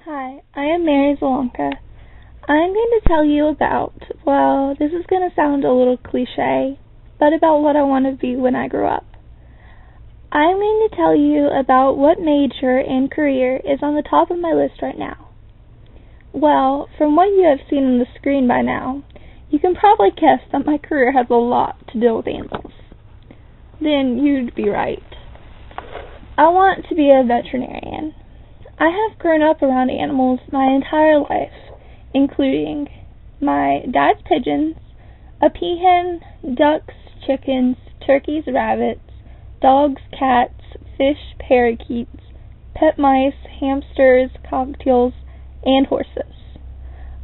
Hi, I am Mary Zalonka. I'm going to tell you about, well, this is going to sound a little cliche, but about what I want to be when I grow up. I'm going to tell you about what major and career is on the top of my list right now. Well, from what you have seen on the screen by now, you can probably guess that my career has a lot to do with animals. Then you'd be right. I want to be a veterinarian. I have grown up around animals my entire life, including my dad's pigeons, a peahen, ducks, chickens, turkeys, rabbits, dogs, cats, fish, parakeets, pet mice, hamsters, cockatiels, and horses.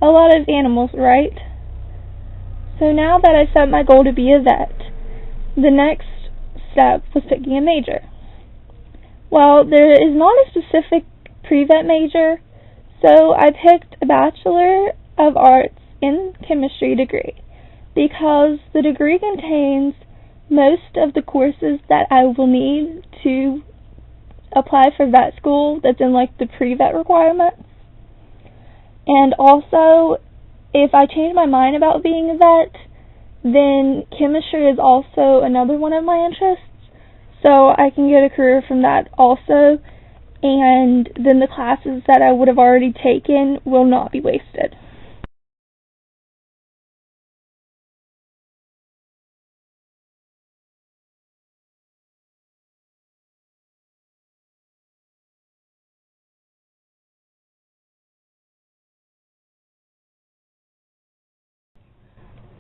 A lot of animals, right? So now that I set my goal to be a vet, the next step was picking a major. Well, there is not a specific pre-vet major, so I picked a Bachelor of Arts in Chemistry degree because the degree contains most of the courses that I will need to apply for vet school that's in like the pre-vet requirements. And also, if I change my mind about being a vet, then chemistry is also another one of my interests, so I can get a career from that also. And then the classes that I would have already taken will not be wasted.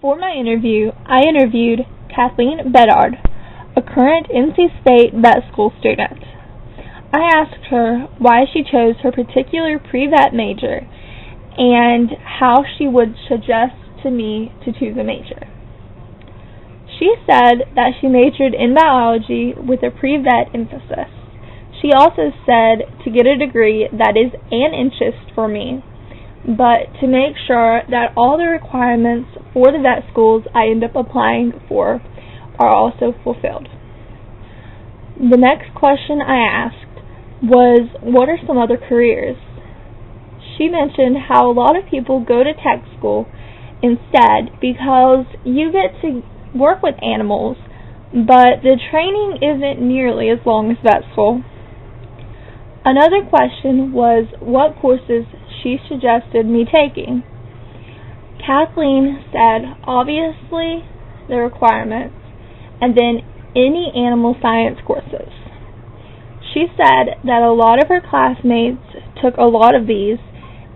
For my interview, I interviewed Kathleen Bedard, a current NC State vet school student. I asked her why she chose her particular pre-vet major and how she would suggest to me to choose a major. She said that she majored in biology with a pre-vet emphasis. She also said to get a degree that is an interest for me, but to make sure that all the requirements for the vet schools I end up applying for are also fulfilled. The next question I asked was, what are some other careers? She mentioned how a lot of people go to tech school instead because you get to work with animals, but the training isn't nearly as long as vet school. Another question was what courses she suggested me taking. Kathleen said, obviously, the requirements, and then any animal science courses. She said that a lot of her classmates took a lot of these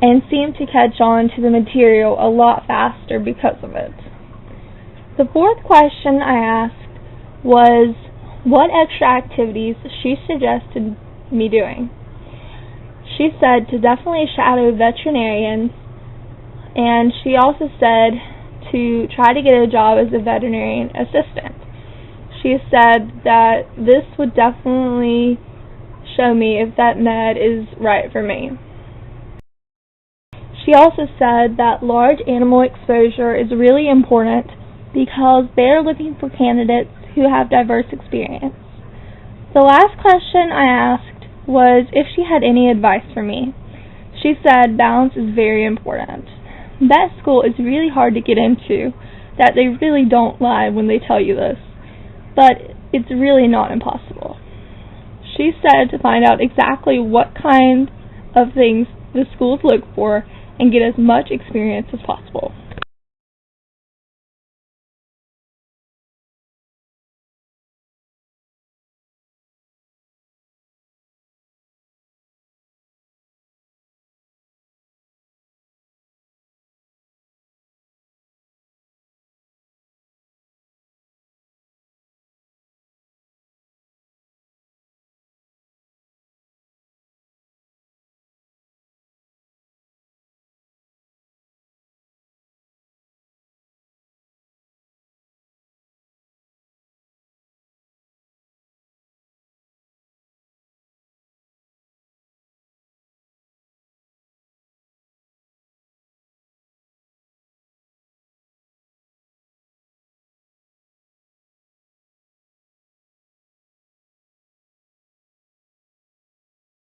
and seemed to catch on to the material a lot faster because of it. The fourth question I asked was what extra activities she suggested me doing. She said to definitely shadow veterinarians, and she also said to try to get a job as a veterinarian assistant. She said that this would definitely show me if that med is right for me. She also said that large animal exposure is really important because they are looking for candidates who have diverse experience. The last question I asked was if she had any advice for me. She said balance is very important. Vet school is really hard to get into, that they really don't lie when they tell you this, but it's really not impossible. She said to find out exactly what kind of things the schools look for and get as much experience as possible.